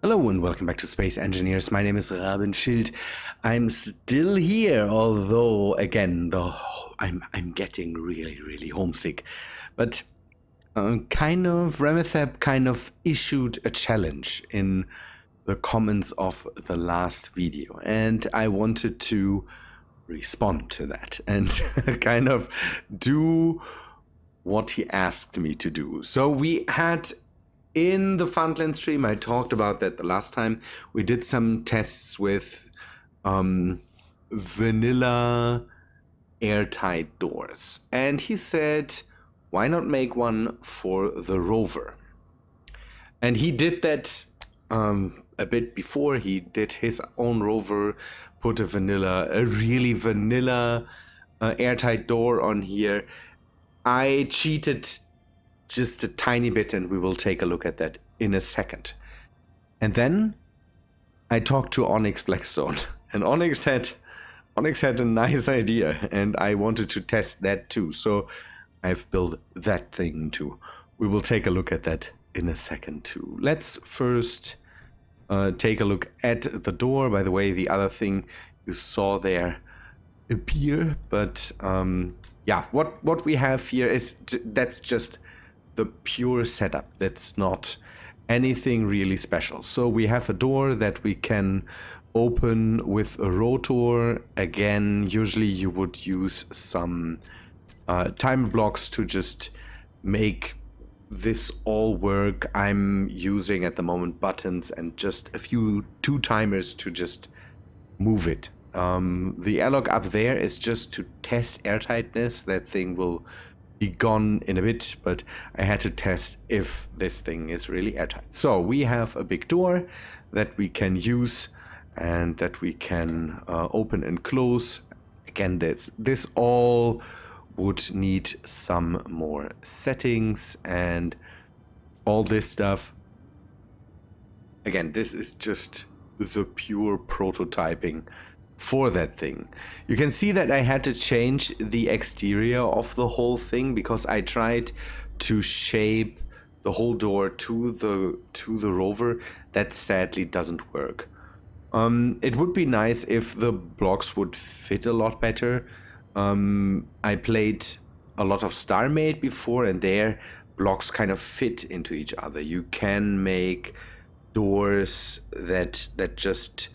Hello and welcome back to Space Engineers. My name is Rabenschild. I'm still here, although again, I'm getting really homesick. But Remethep kind of issued a challenge in the comments of the last video, and I wanted to respond to that and kind of do what he asked me to do. So we had in the Fundland stream, I talked about that the last time. We did some tests with vanilla airtight doors. And he said, why not make one for the rover? And he did that a bit before. He did his own rover, put a really vanilla airtight door on here. I cheated just a tiny bit, and we will take a look at that in a second. And then I talked to Onyx Blackstone, and Onyx had a nice idea, and I wanted to test that too. So I've built that thing too. We will take a look at that in a second too. Let's first take a look at the door. By the way, the other thing you saw there appear, but yeah, what we have here is that's just the pure setup. That's not anything really special. So we have a door that we can open with a rotor. Again, usually you would use some timer blocks to just make this all work. I'm using at the moment buttons and just two timers to just move it. The airlock up there is just to test airtightness. That thing will be gone in a bit, but I had to test if this thing is really airtight. So we have a big door that we can use and that we can open and close. Again, this all would need some more settings and all this stuff. Again, this is just the pure prototyping for that thing. You can see that I had to change the exterior of the whole thing because I tried to shape the whole door to the rover. That sadly doesn't work. It would be nice if the blocks would fit a lot better. I played a lot of Starmade before, and their blocks kind of fit into each other. You can make doors that just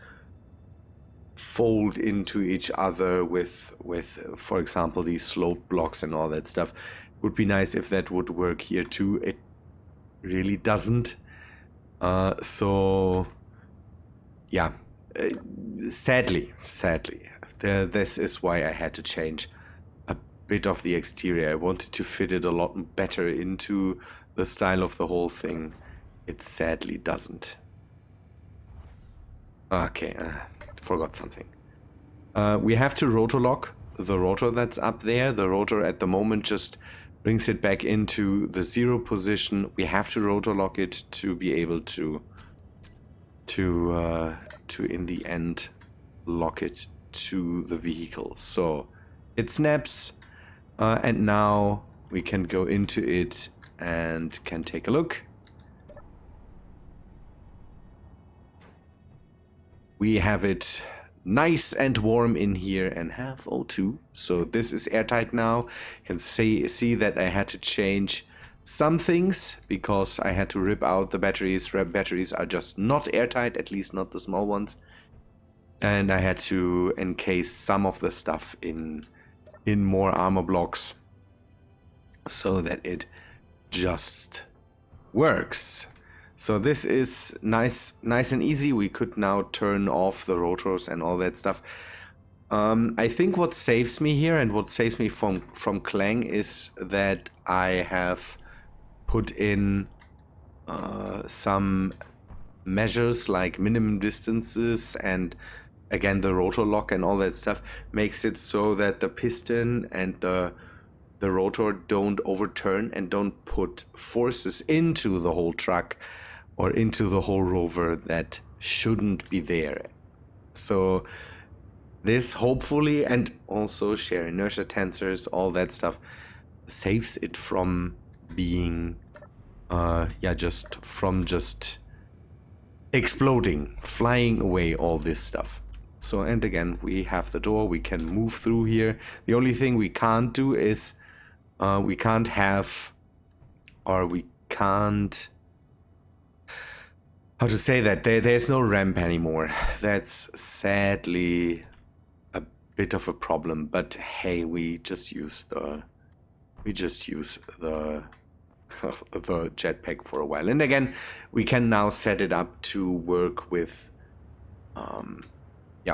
fold into each other with for example these slope blocks and all that stuff. It would be nice if that would work here too. It really doesn't. So yeah, sadly this is why I had to change a bit of the exterior. I wanted to fit it a lot better into the style of the whole thing. It sadly doesn't. Okay, forgot something. We have to rotor lock the rotor that's up there. The rotor at the moment just brings it back into the 0 position. We have to rotor lock it to be able to in the end lock it to the vehicle. So it snaps, and now we can go into it and can take a look. We have it nice and warm in here and have O2. So this is airtight now. You can see that I had to change some things because I had to rip out the batteries. Batteries are just not airtight, at least not the small ones. And I had to encase some of the stuff in more armor blocks so that it just works. So this is nice and easy. We could now turn off the rotors and all that stuff. I think what saves me here and what saves me from Clang is that I have put in some measures like minimum distances, and again the rotor lock and all that stuff makes it so that the piston and the rotor don't overturn and don't put forces into the whole truck or into the whole rover that shouldn't be there. So this hopefully, and also share inertia tensors, all that stuff, saves it from being just exploding, flying away, all this stuff. So, and again, we have the door, we can move through here. The only thing we can't do is we can't have, or we can't, how to say that, there's no ramp anymore. That's sadly a bit of a problem, but hey, we just use the the jetpack for a while. And again, we can now set it up to work with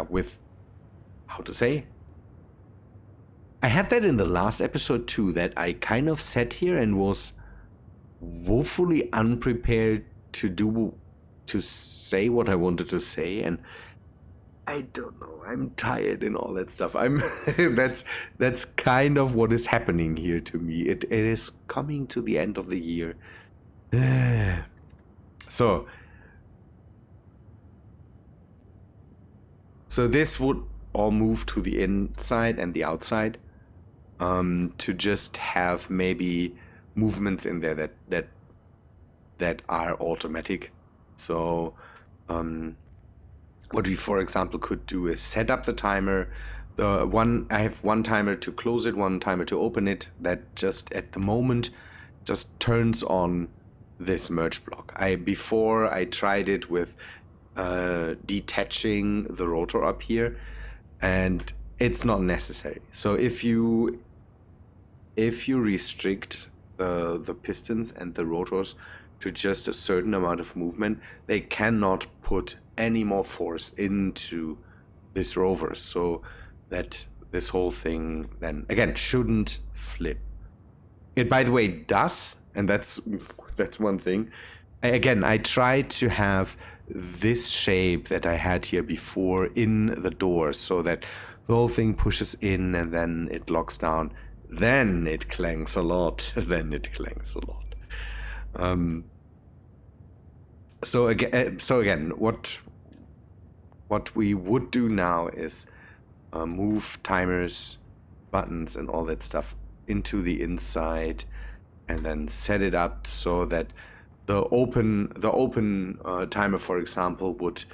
with, how to say, I had that in the last episode too, that I kind of sat here and was woefully unprepared to say what I wanted to say, and I don't know, I'm tired and all that stuff. I'm that's kind of what is happening here to me. It is coming to the end of the year. So this would all move to the inside and the outside, to just have maybe movements in there that are automatic. So what we, for example, could do is set up the timer. I have one timer to close it, one timer to open it. That just at the moment just turns on this merge block. Before I tried it with detaching the rotor up here, and it's not necessary. So if you restrict the pistons and the rotors to just a certain amount of movement, they cannot put any more force into this rover, so that this whole thing then again shouldn't flip. It, by the way, does, and that's one thing. I tried to have this shape that I had here before in the door, so that the whole thing pushes in and then it locks down. Then it clangs a lot. So again, what we would do now is move timers, buttons, and all that stuff into the inside, and then set it up so that the open timer, for example, would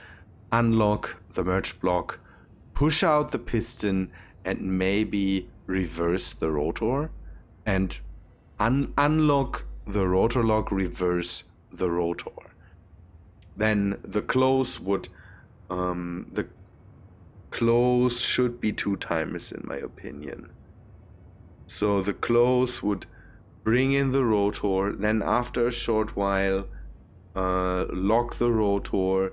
unlock the merge block, push out the piston, and maybe reverse the rotor, and unlock the rotor lock, reverse the rotor. Then the close would, the close should be 2 timers in my opinion. So the close would bring in the rotor, then after a short while, lock the rotor,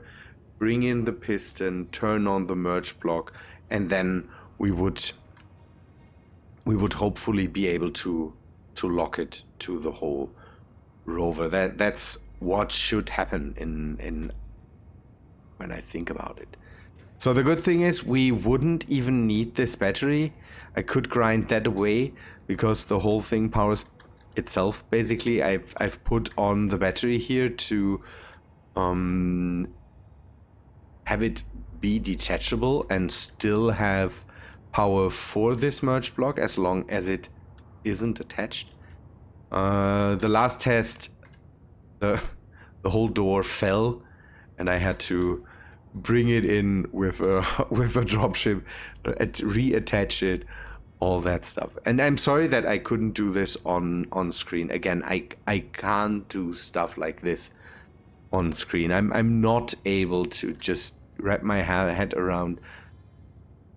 bring in the piston, turn on the merge block, and then we would hopefully be able to lock it to the whole rover. That's what should happen in when I think about it. So the good thing is we wouldn't even need this battery. I could grind that away because the whole thing powers itself. Basically, I've put on the battery here to have it be detachable and still have power for this merge block as long as it isn't attached. The last test, the whole door fell, and I had to bring it in with a dropship, reattach it, all that stuff. And I'm sorry that I couldn't do this on screen. Again, I can't do stuff like this on screen. I'm not able to just wrap my head around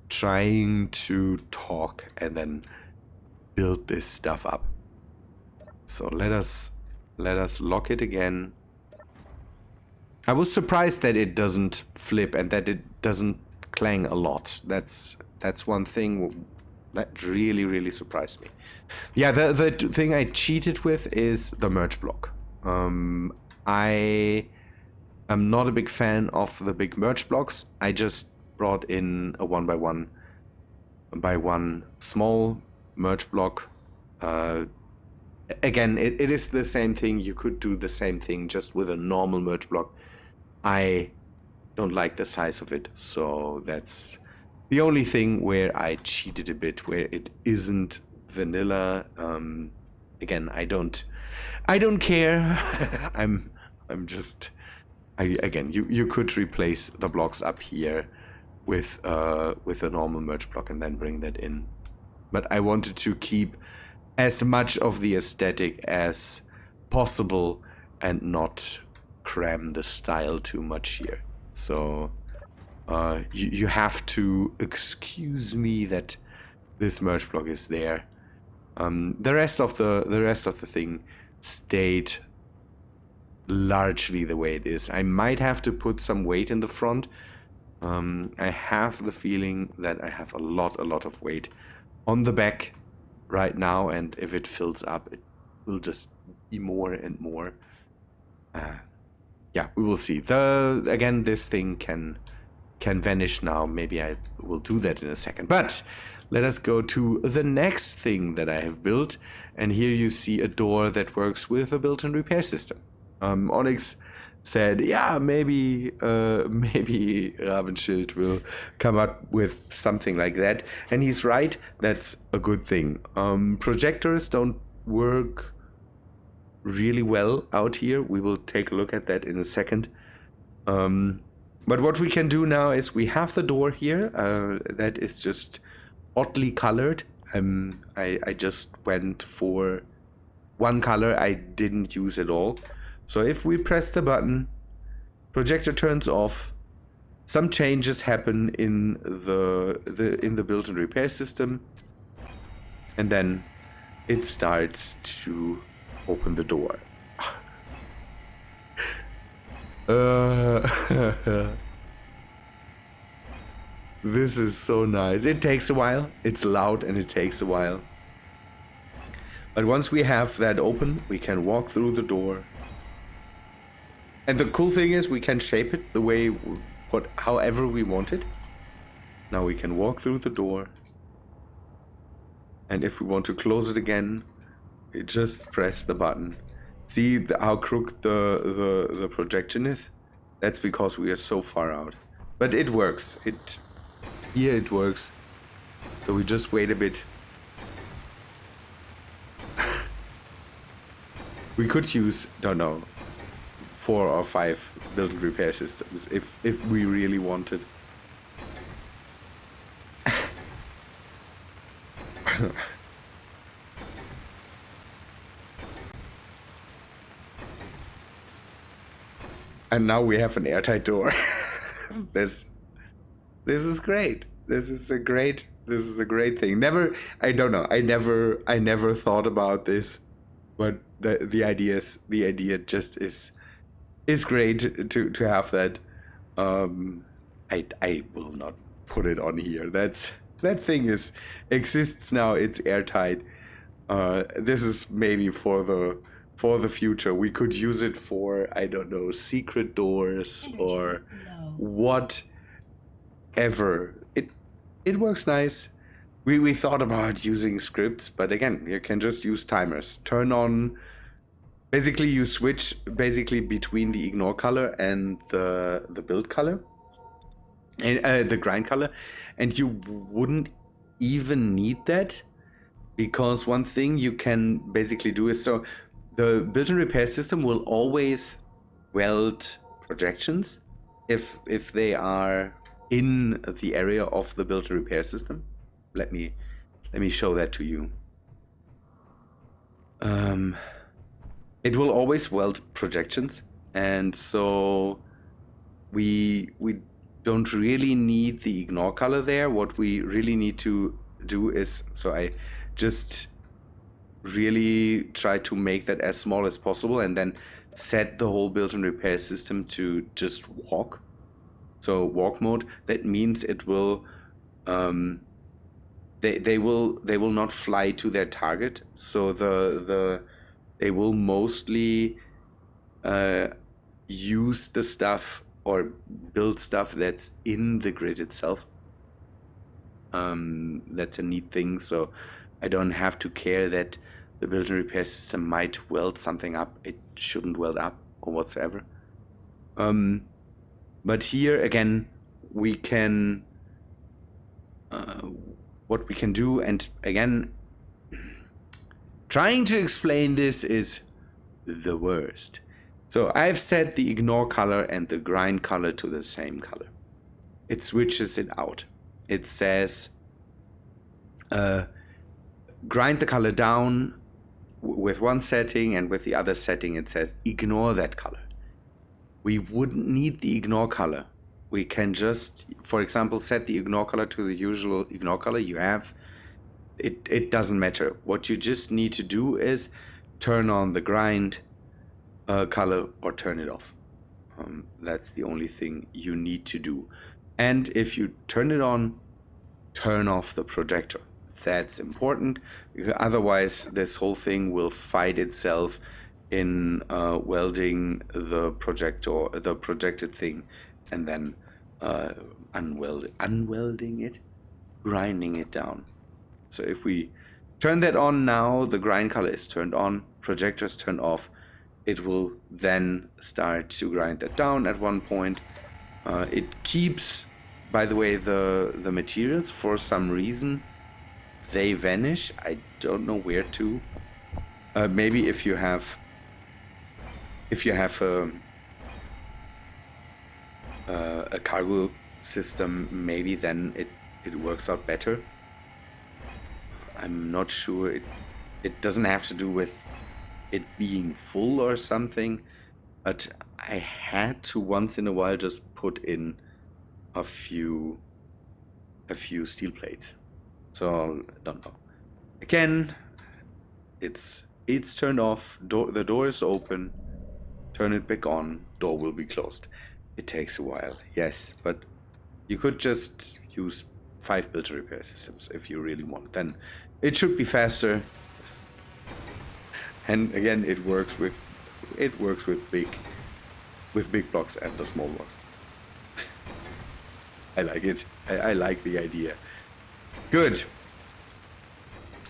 trying to talk and then build this stuff up. So let us lock it again. I was surprised that it doesn't flip and that it doesn't clang a lot. That's one thing that really surprised me. Yeah, the thing I cheated with is the merge block. I am not a big fan of the big merge blocks. I just brought in a 1x1 small merge block. Again, it is the same thing. You could do the same thing just with a normal merge block. I don't like the size of it, so that's the only thing where I cheated a bit, where it isn't vanilla. Again, I don't care. I'm just Again, you could replace the blocks up here with a normal merge block and then bring that in. But I wanted to keep as much of the aesthetic as possible and not cram the style too much here. So you have to excuse me that this merge block is there. The rest of the thing stayed largely the way it is. I might have to put some weight in the front. I have the feeling that I have a lot of weight on the back right now, and if it fills up, it will just be more and more. Yeah, we will see. Again, this thing can vanish now. Maybe I will do that in a second. But let us go to the next thing that I have built, and here you see a door that works with a built-in repair system. Onyx said, yeah, maybe Rabenschild will come up with something like that. And he's right, that's a good thing. Projectors don't work really well out here. We will take a look at that in a second. But what we can do now is we have the door here that is just oddly colored. I just went for one color I didn't use at all. So if we press the button, projector turns off, some changes happen in the built-in repair system, and then it starts to open the door. This is so nice. It takes a while. It's loud and it takes a while. But once we have that open, we can walk through the door. And the cool thing is we can shape it the way, however we want it. Now we can walk through the door. And if we want to close it again, we just press the button. See how crooked the projection is? That's because we are so far out. But it works. Here it works. So we just wait a bit. We could use, don't know, 4 or 5 built-in repair systems if we really wanted. And now we have an airtight door. This is great. This is a great thing. I never thought about this, but the idea just is great to have that. I will not put it on here. That thing exists now. It's airtight. This is maybe for the future. We could use it for, I don't know, secret doors or whatever. It works nice. We thought about using scripts, but again, you can just use timers. Turn on. Basically, you switch between the ignore color and the build color, and the grind color, and you wouldn't even need that, because one thing you can basically do is, so the built-in repair system will always weld projections if they are in the area of the built-in repair system. Let me show that to you. It will always weld projections, and so we don't really need the ignore color there. What we really need to do is, so I just really try to make that as small as possible and then set the whole built-in repair system to just walk. So walk mode, that means it will they will not fly to their target. So they will mostly use the stuff or build stuff that's in the grid itself. That's a neat thing. So I don't have to care that the built-in repair system might weld something up. It shouldn't weld up or whatsoever. But here again, we can what we can do, and again, trying to explain this is the worst. So I've set the ignore color and the grind color to the same color. It switches it out. It says grind the color down with one setting, and with the other setting it says ignore that color. We wouldn't need the ignore color. We can just, for example, set the ignore color to the usual ignore color you have. It doesn't matter. What you just need to do is turn on the grind color or turn it off. That's the only thing you need to do. And if you turn it on, turn off the projector. That's important, because otherwise this whole thing will fight itself in welding the projector, the projected thing, and then unwelding it, grinding it down. So if we turn that on now, the grind color is turned on, projector is turned off. It will then start to grind that down at one point. It keeps, by the way, the materials. For some reason, they vanish. I don't know where to. Maybe if you have a cargo system, maybe then it works out better. I'm not sure. It doesn't have to do with it being full or something, but I had to once in a while just put in a few steel plates. So I don't know. Again, it's turned off. The door is open. Turn it back on. Door will be closed. It takes a while, yes, but you could just use 5 build and repair systems if you really want. Then it should be faster. And again, it works with big blocks and the small blocks. I like it. I like the idea. Good.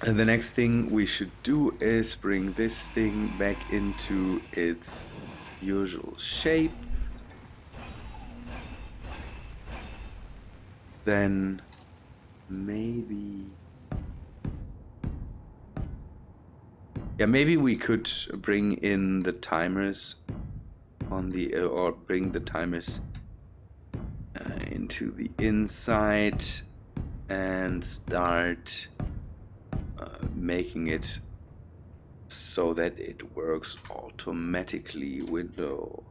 And the next thing we should do is bring this thing back into its usual shape. Then maybe we could bring in the timers on the or bring the timers into the inside and start making it so that it works automatically. Window.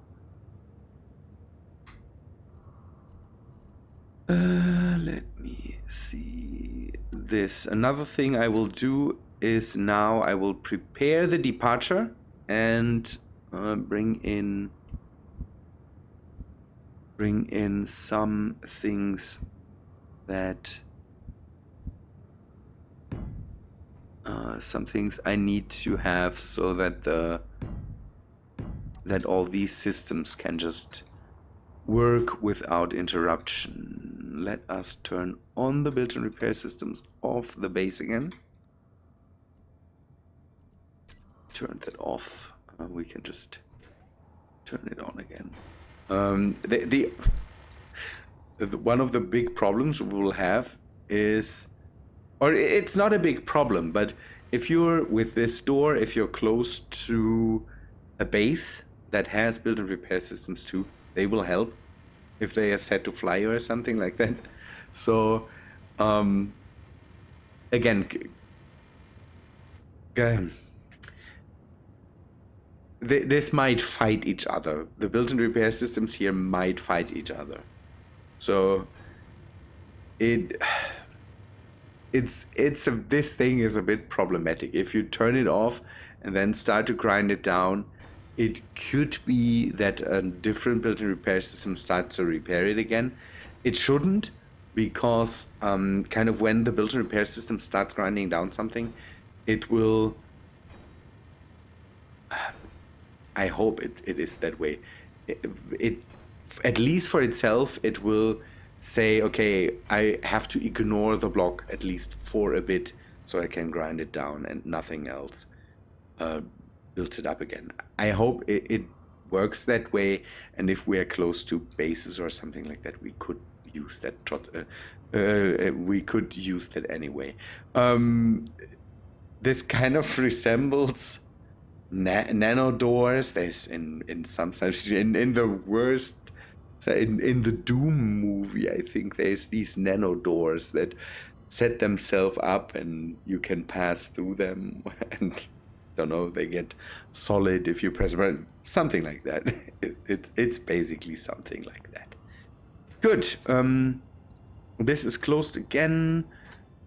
Let me see this. Another thing I will do is now I will prepare the departure and bring in some things that I need to have so that that all these systems can just work without interruption. Let us turn on the build and repair systems of the base again. Turn that off. We can just turn it on again. One of the big problems we will have is, or it's not a big problem, but if you're with this door, if you're close to a base that has build and repair systems too, they will help if they are set to fly or something like that. So again, this might fight each other. The build and repair systems here might fight each other. So this thing is a bit problematic. If you turn it off and then start to grind it down, it could be that a different build and repair system starts to repair it again. It shouldn't, because kind of when the build and repair system starts grinding down something, it will... I hope it is that way. It at least for itself, it will say, okay, I have to ignore the block at least for a bit so I can grind it down and nothing else builds it up again. I hope it works that way, and if we're close to bases or something like that, we could use that. We could use that anyway. This kind of resembles nano doors. There's in some sense in the worst. So in the Doom movie, I think there's these nano doors that set themselves up and you can pass through them and don't know, they get solid if you press a button, something like that. It's basically something like that. Good. This is closed again.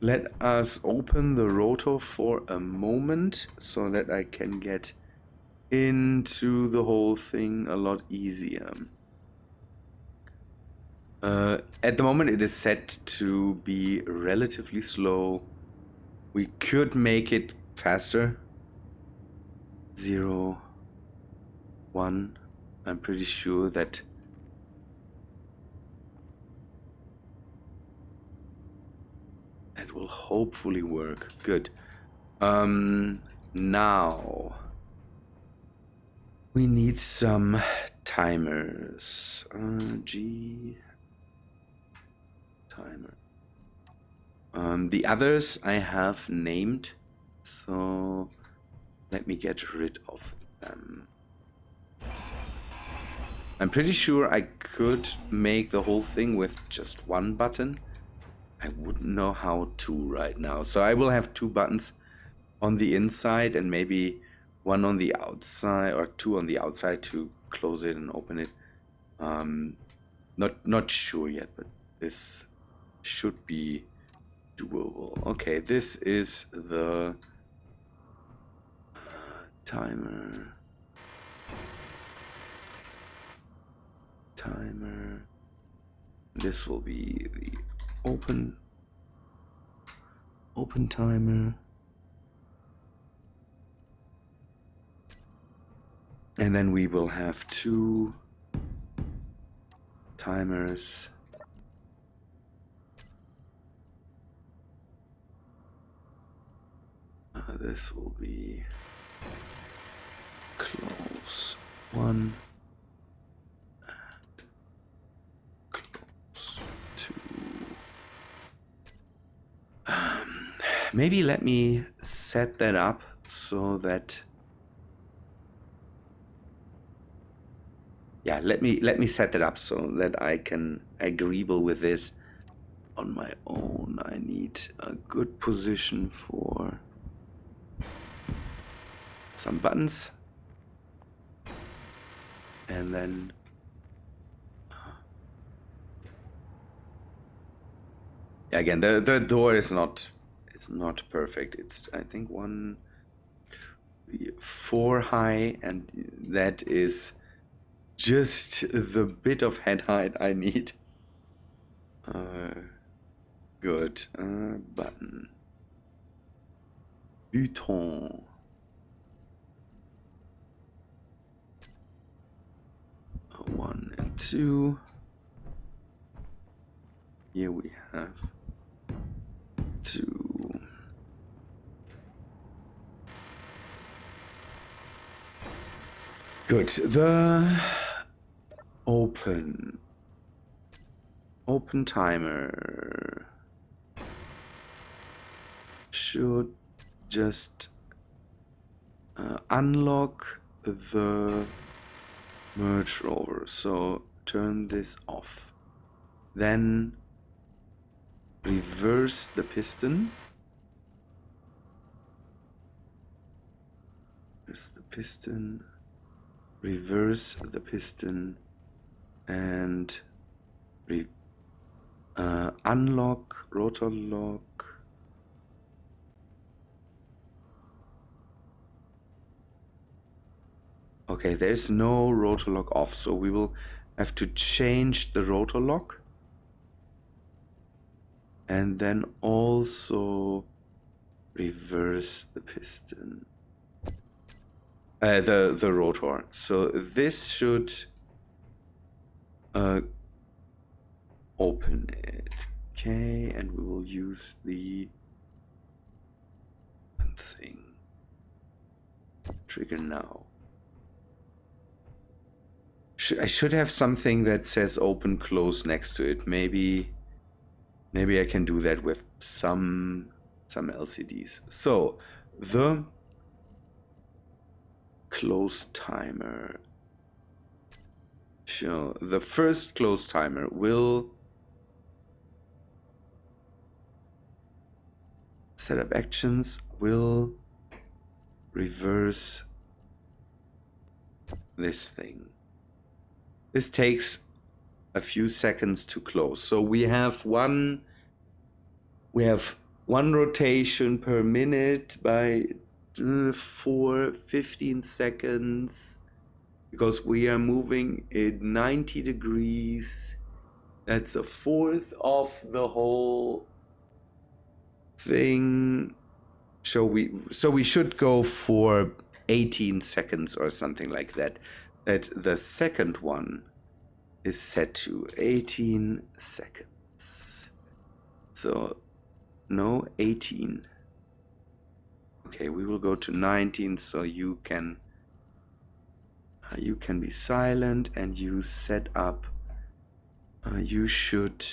Let us open the rotor for a moment so that I can get into the whole thing a lot easier. At the moment it is set to be relatively slow. We could make it faster. 0, 1. I'm pretty sure that it will hopefully work. Good. Now we need some timers. G timer. The others I have named, so let me get rid of them. I'm pretty sure I could make the whole thing with just one button. I wouldn't know how to right now. So I will have 2 buttons on the inside and maybe 1 on the outside or 2 on the outside to close it and open it. Not sure yet, but this should be doable. Okay, this is the timer. This will be the open timer. And then we will have 2 timers. This will be close 1 and close 2. Maybe let me set that up so that let me set that up so that I can agreeable with this on my own. I need a good position for some buttons, and then again the door is not perfect. It's I think 1 4 high, and that is just the bit of head height I need. Good. Button. Button. 1 and 2. Here we have 2. Good. The open timer should just unlock the merge rover. So turn this off. Then reverse the piston. Reverse the piston. Reverse the piston. And unlock rotor lock. Okay, there's no rotor lock off, so we will have to change the rotor lock. And then also reverse the piston. The rotor. So this should open it. Okay, and we will use the thing. Trigger now. I should have something that says open close next to it. Maybe I can do that with some LCDs. So the close timer. So the first close timer will set up actions, will reverse this thing. This takes a few seconds to close. So we have one rotation per minute by 15 seconds, because we are moving at 90 degrees. That's a fourth of the whole thing. So we should go for 18 seconds or something like that. That the second one is set to 18 seconds. So no, 18. Okay, we will go to 19, so you can be silent and you set up. You should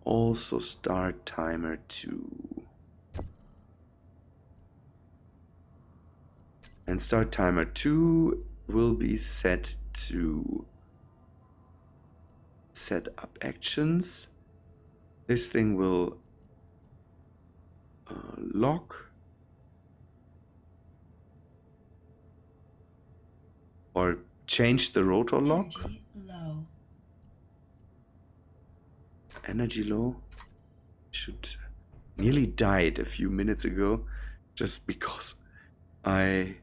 also start timer 2. And start timer 2 will be set to set up actions. This thing will lock or change the rotor lock. Energy low. Should nearly died a few minutes ago just because I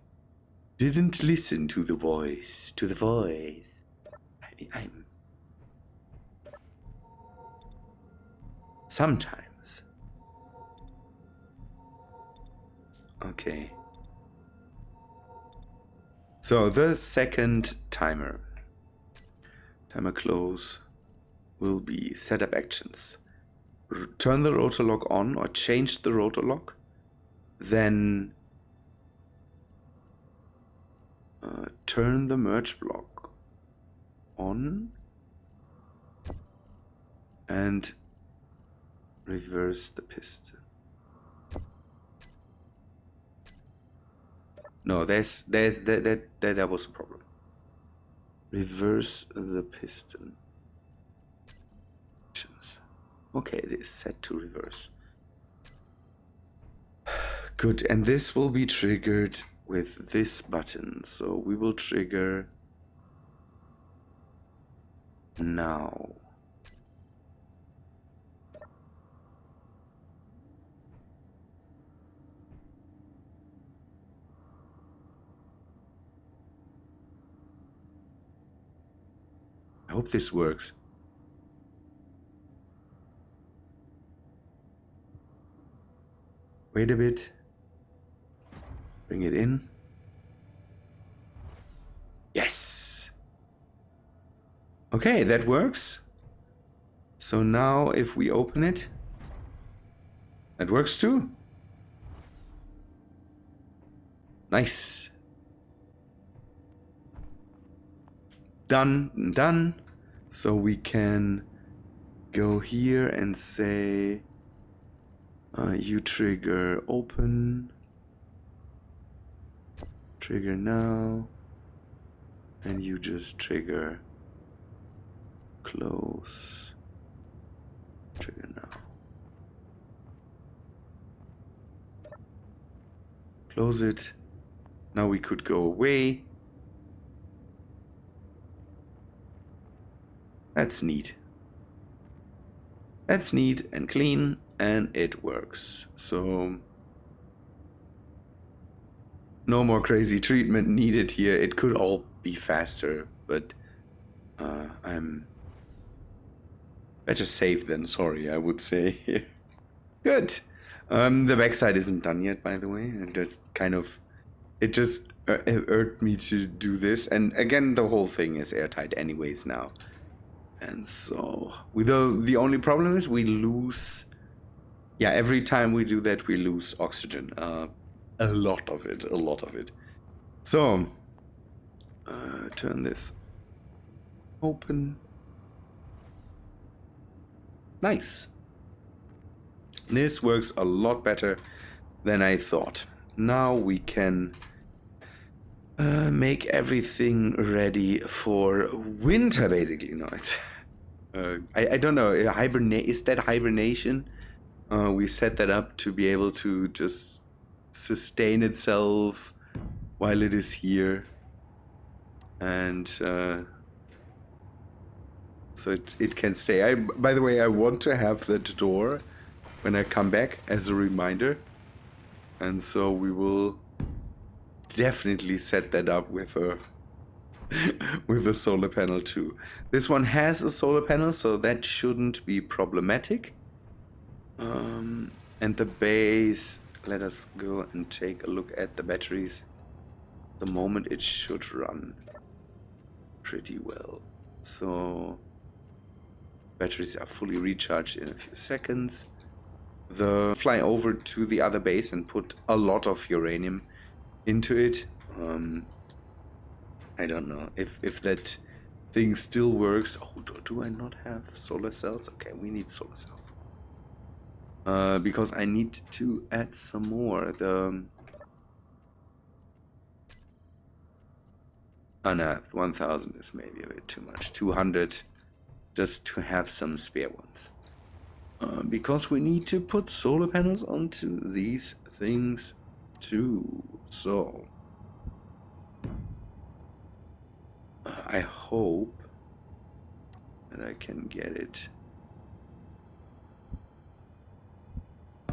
didn't listen to the voice. I'm sometimes. Okay. So the second timer close will be set up actions. Turn the rotor lock on or change the rotor lock. Then turn the merge block on and reverse the piston. No, there was a problem. Reverse the piston. Okay, it is set to reverse. Good, and this will be triggered with this button. So we will trigger now. I hope this works. Wait a bit. Bring it in. Yes! Okay, that works. So now if we open it, that works too. Nice. Done. So we can go here and say you trigger open, trigger now, and you just trigger close, trigger now. Close it. Now we could go away. That's neat. That's neat and clean, and it works. So no more crazy treatment needed here. It could all be faster, but I'm better safe than sorry, I would say. Good. The backside isn't done yet, by the way. It just irked me to do this. And again, the whole thing is airtight anyways now. And so, the only problem is we lose... Yeah, every time we do that, we lose oxygen. A lot of it. So, turn this open. Nice. This works a lot better than I thought. Now we can make everything ready for winter, basically. No, it's, I don't know. Is that hibernation? We set that up to be able to just sustain itself while it is here. And so it can stay. By the way, I want to have that door when I come back as a reminder. And so we will definitely set that up with a with a solar panel too. This one has a solar panel, so that shouldn't be problematic. And the base, let us go and take a look at the batteries. The moment it should run pretty well. So batteries are fully recharged in a few seconds. Fly over to the other base and put a lot of uranium into it. I don't know if that thing still works. Oh, do I not have solar cells? Okay, we need solar cells. Because I need to add some more. Oh no, 1000 is maybe a bit too much. 200 just to have some spare ones. Because we need to put solar panels onto these things too. So I hope that I can get it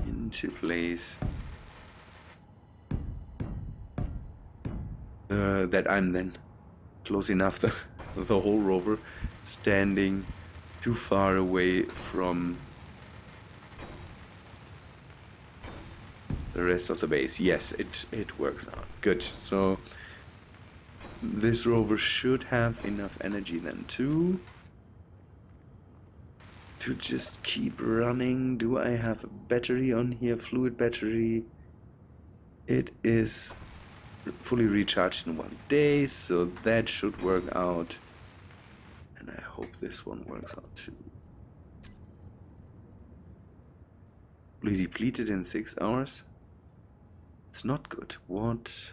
into place. That I'm then close enough the whole rover standing too far away from the rest of the base. Yes, it works out. Good. So this rover should have enough energy then to just keep running. Do I have a battery on here? Fluid battery. It is fully recharged in 1 day, so that should work out. And I hope this one works out too. Fully depleted in 6 hours. It's not good. What?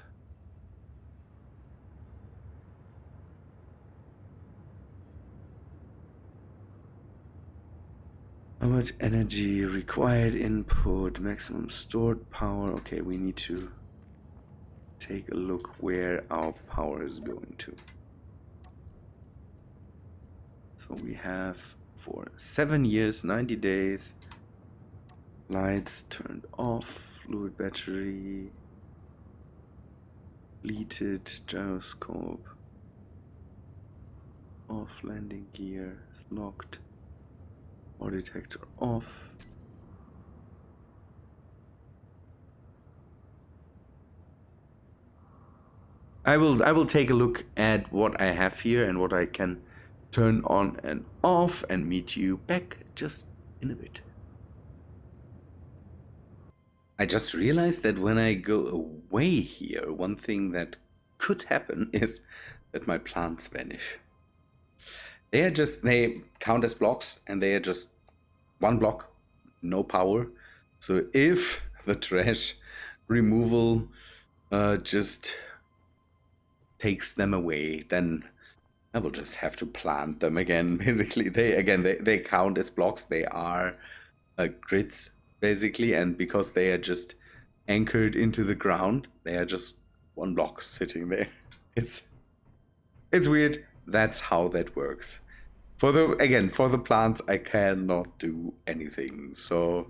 How much energy required input, maximum stored power. Okay, we need to take a look where our power is going to. So we have for 7 years, 90 days, lights turned off, fluid battery, depleted, gyroscope, off, landing gear is locked. Or detector off. I will take a look at what I have here and what I can turn on and off and meet you back just in a bit. I just realized that when I go away here, one thing that could happen is that my plants vanish. They count as blocks, and they are just one block, no power. So if the trash removal just takes them away, then I will just have to plant them again. Basically, they count as blocks. They are grids, basically, and because they are just anchored into the ground, they are just one block sitting there. It's weird. That's how that works. For the plants, I cannot do anything. So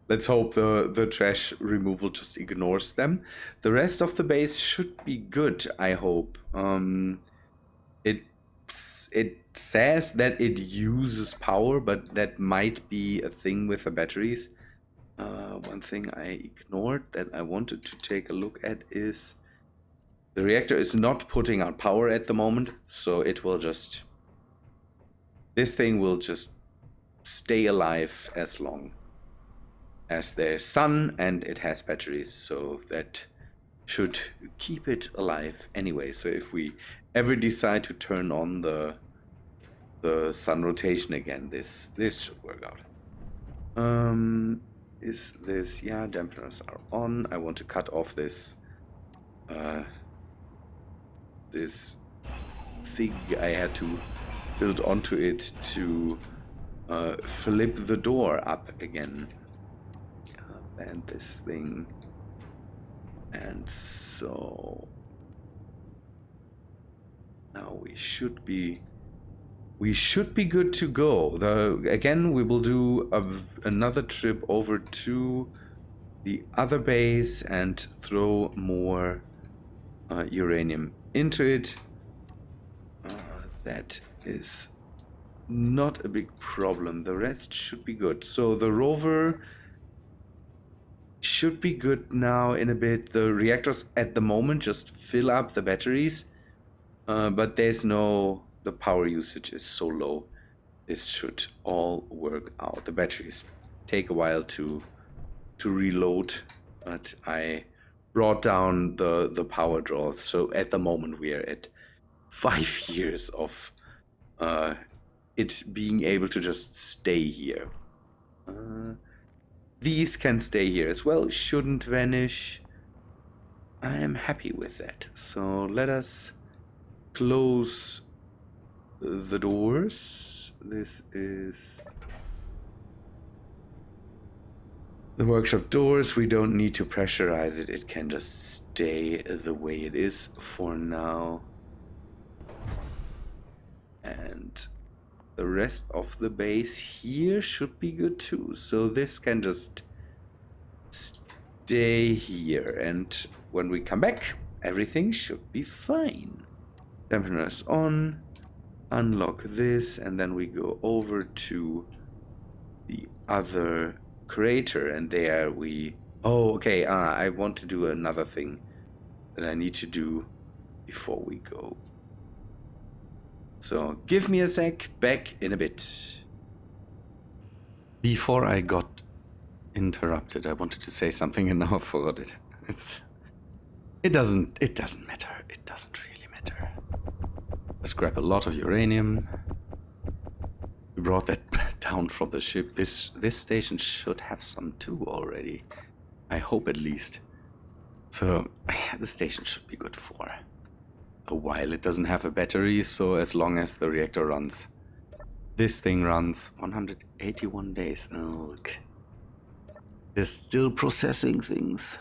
let's hope the trash removal just ignores them. The rest of the base should be good, I hope. It says that it uses power, but that might be a thing with the batteries. One thing I ignored that I wanted to take a look at is the reactor is not putting out power at the moment, so it will just... This thing will just stay alive as long as there's sun and it has batteries, so that should keep it alive anyway. So if we ever decide to turn on the sun rotation again, this should work out. is this? Yeah, dampeners are on. I want to cut off this this thing I had to build onto it to flip the door up again. And this thing. And so now we should be good to go. Again, we will do another trip over to the other base and throw more uranium into it. That is not a big problem. The rest should be good. So the rover should be good now in a bit. The reactors at the moment just fill up the batteries, but there's no... the power usage is so low. This should all work out. The batteries take a while to reload, but I brought down the power draw. So at the moment we are at 5 years of it being able to just stay here. These can stay here as well, shouldn't vanish. I am happy with that. So let us close the doors. This is the workshop doors. We don't need to pressurize it. It can just stay the way it is for now. And the rest of the base here should be good too. So this can just stay here. And when we come back, everything should be fine. Dampeners on. Unlock this. And then we go over to the other crater. And there we... oh, okay. I want to do another thing that I need to do before we go. So, give me a sec, back in a bit. Before I got interrupted, I wanted to say something and now I forgot it. It doesn't matter. It doesn't really matter. Let's grab a lot of uranium. We brought that down from the ship. This station should have some too already. I hope at least. So, the station should be good for a while. It doesn't have a battery, so as long as the reactor runs, this thing runs 181 days. Oh, look. It's still processing things.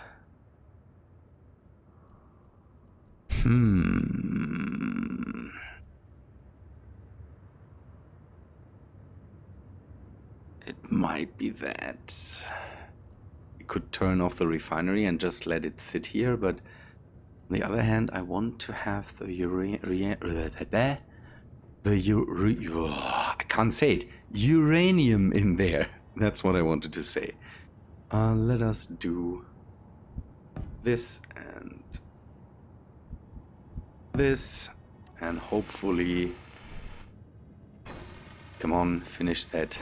It might be that we could turn off the refinery and just let it sit here, but on the other hand, I want to have the I can't say it. Uranium in there. That's what I wanted to say. Let us do this and this, and hopefully, come on, finish that.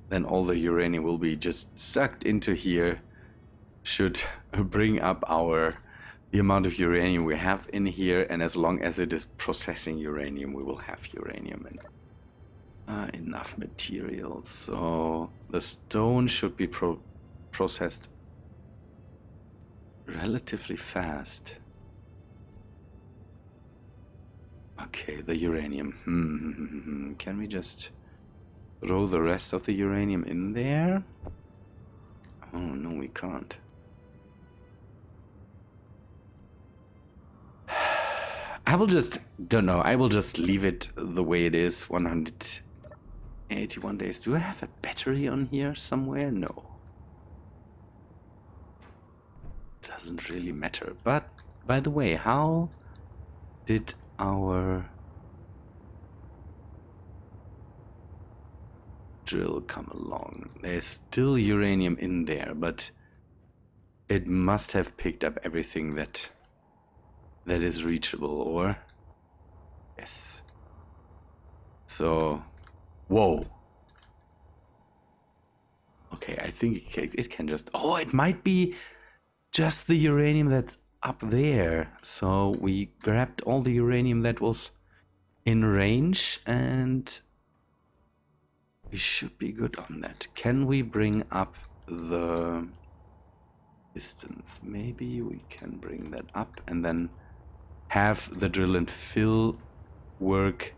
Then all the uranium will be just sucked into here. Should bring up the amount of uranium we have in here, and as long as it is processing uranium, we will have uranium and enough material. So the stone should be processed relatively fast. Okay, the uranium. Can we just throw the rest of the uranium in there? Oh no, we can't. I will just, don't know, I will just leave it the way it is, 181 days. Do I have a battery on here somewhere? No. Doesn't really matter. But, by the way, how did our drill come along? There's still uranium in there, but it must have picked up everything that is reachable, or... yes. So... whoa. Okay, I think it can just... oh, it might be just the uranium that's up there. So we grabbed all the uranium that was in range, and We should be good on that. Can we bring up the distance? Maybe we can bring that up and then have the drill and fill work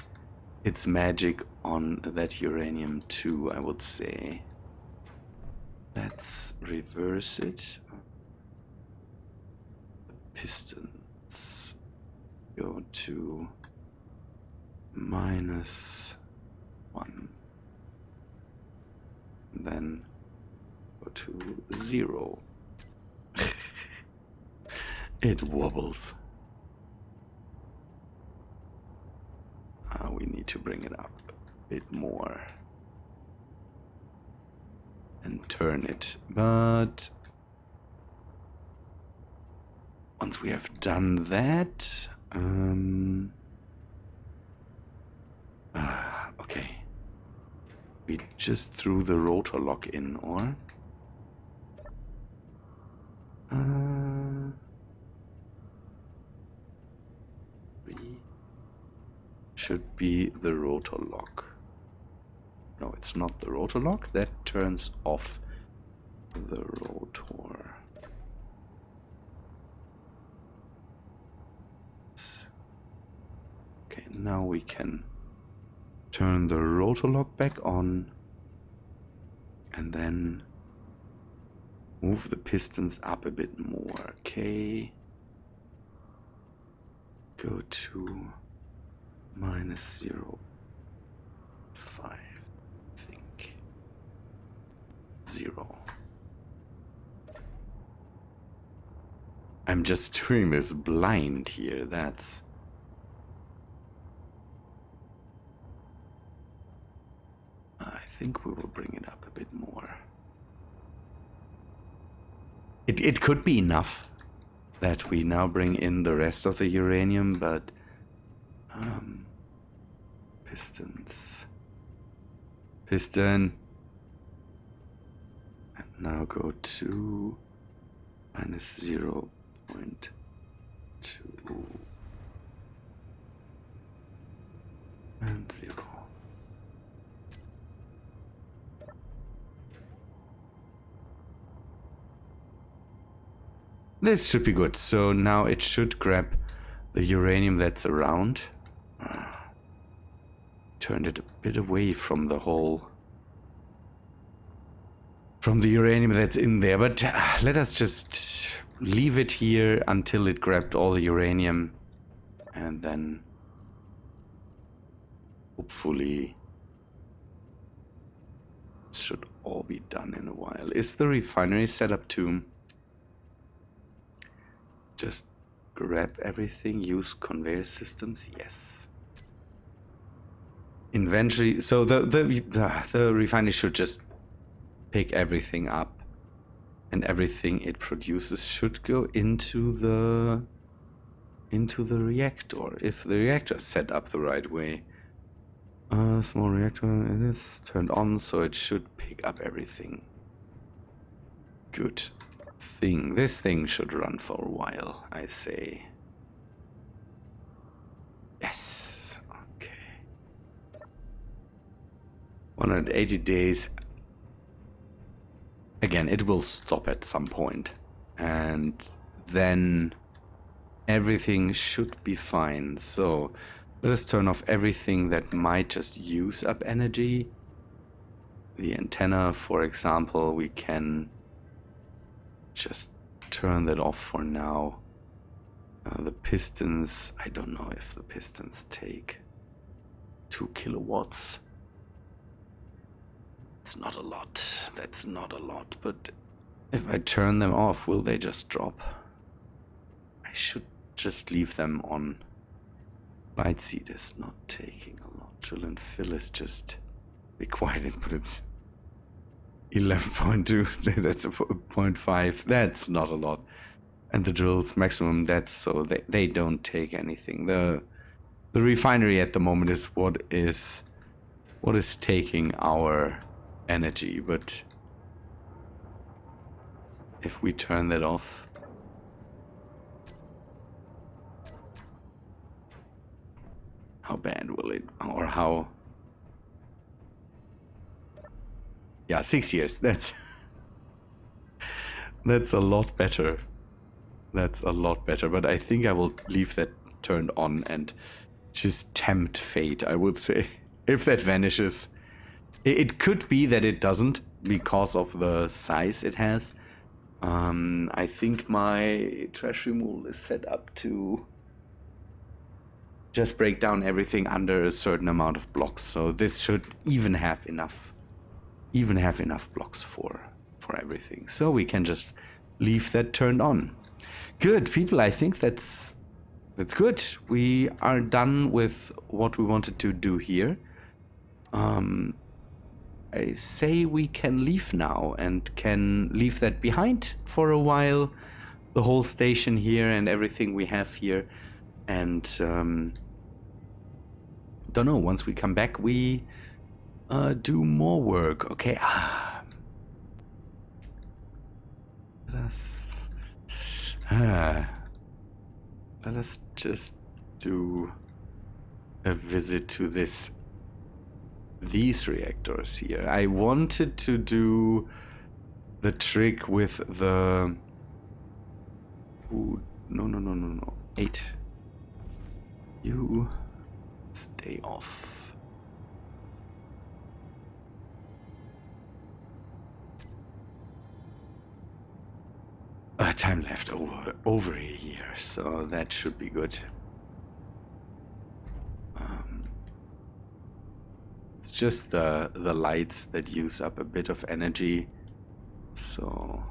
its magic on that uranium too, I would say. Let's reverse it. The pistons go to -1. And then go to 0. It wobbles. We need to bring it up a bit more and turn it. But once we have done that, okay. We just threw the rotor lock in, or should be the rotor lock. No, it's not the rotor lock. That turns off the rotor. Okay, now we can turn the rotor lock back on and then move the pistons up a bit more. Okay. Go to -0.5, I think. 0. I'm just doing this blind here. That's... I think we will bring it up a bit more. It could be enough that we now bring in the rest of the uranium, but pistons. Piston. And now go to -0.2 and 0. This should be good. So now it should grab the uranium that's around. Turned it a bit away from the whole... from the uranium that's in there. But let us just leave it here until it grabbed all the uranium. And then hopefully it should all be done in a while. Is the refinery set up to just grab everything, use conveyor systems? Yes. Inventory. So the refinery should just pick everything up, and everything it produces should go into the reactor. If the reactor is set up the right way. Small reactor, it is turned on, so it should pick up everything. Good thing. This thing should run for a while, I say. Yes. Okay. 180 days. Again, it will stop at some point, and then everything should be fine. So let us turn off everything that might just use up energy. The antenna, for example, we can just turn that off for now. The pistons, I don't know if the pistons take 2 kilowatts. It's not a lot. That's not a lot. But if I turn them off, will they just drop? I should just leave them on. Light seed is not taking a lot. Drill and fill is just required input. It's 11.2. That's a 0.5. That's not a lot. And the drill's maximum, that's so they don't take anything. The refinery at the moment is what is taking our energy, but if we turn that off, how bad will it, or how Yeah, 6 years. That's a lot better. That's a lot better. But I think I will leave that turned on and just tempt fate, I would say. If that vanishes. It could be that it doesn't because of the size it has. I think my trash removal is set up to just break down everything under a certain amount of blocks. So this should even have enough blocks for everything. So we can just leave that turned on. Good, people, I think that's good. We are done with what we wanted to do here. I say we can leave now and can leave that behind for a while. The whole station here and everything we have here. And don't know, once we come back we do more work. Okay. Let us just do a visit to these reactors here. I wanted to do the trick with the... Ooh, no. 8. You stay off. Time left over a year, so that should be good. It's just the lights that use up a bit of energy, so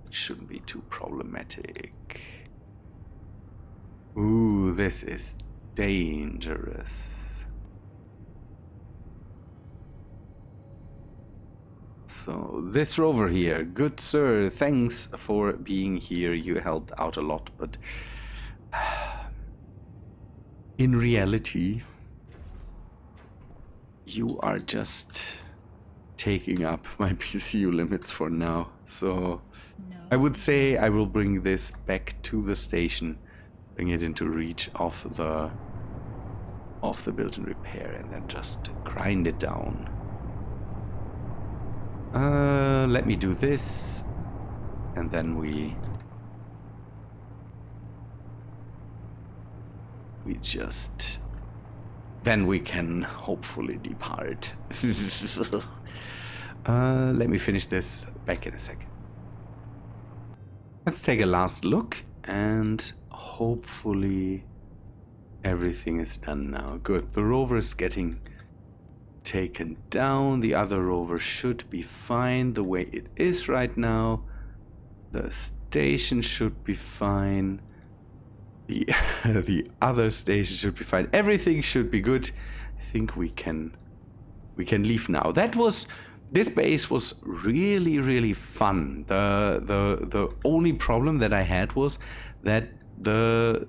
it shouldn't be too problematic. Ooh, this is dangerous. So this rover here, good sir, thanks for being here. You helped out a lot, but in reality, you are just taking up my PCU limits for now. So I would say I will bring this back to the station, bring it into reach of the built-in repair, and then just grind it down. Let me do this, and then we just... Then we can hopefully depart. Let me finish this back in a second. Let's take a last look, and hopefully everything is done now. Good, the rover is getting taken down. The other rover should be fine the way it is right now. The station should be fine. The other station should be fine. Everything should be good. I think we can leave now. This base was really fun. The only problem that I had was that the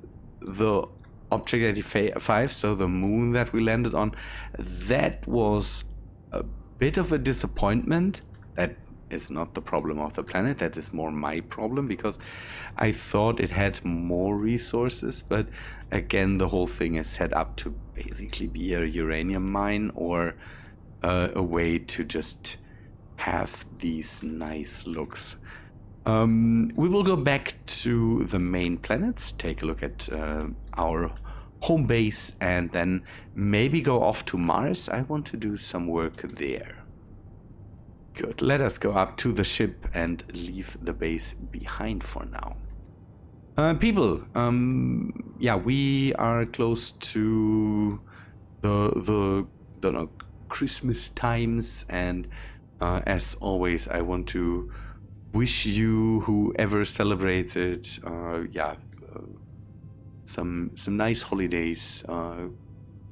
Object 85, so the moon that we landed on, that was a bit of a disappointment. That is not the problem of the planet, that is more my problem, because I thought it had more resources, but again, the whole thing is set up to basically be a uranium mine or a way to just have these nice looks. We will go back to the main planets, take a look at our home base, and then maybe go off to Mars. I want to do some work there. Good, let us go up to the ship and leave the base behind for now. People, yeah, we are close to the Christmas times, and as always, I want to wish you, whoever celebrates it, some nice holidays,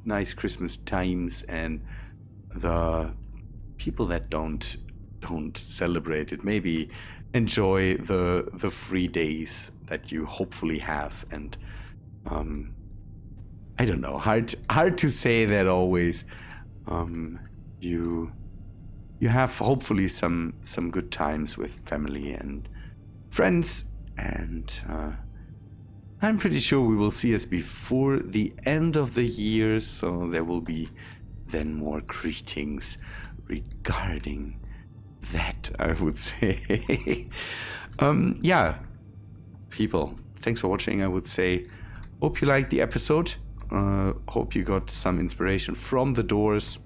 nice Christmas times, and the people that don't celebrate it, maybe enjoy the free days that you hopefully have. And I don't know, hard to say that always. You have hopefully some good times with family and friends, and I'm pretty sure we will see us before the end of the year, so there will be then more greetings regarding that, I would say. Yeah, people, thanks for watching, I would say. Hope you liked the episode. Hope you got some inspiration from the doors.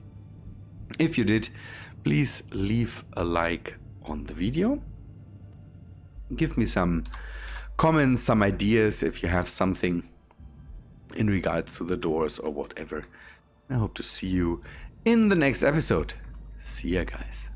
If you did, please leave a like on the video. Give me some comments, some ideas if you have something in regards to the doors or whatever. I hope to see you in the next episode. See ya, guys.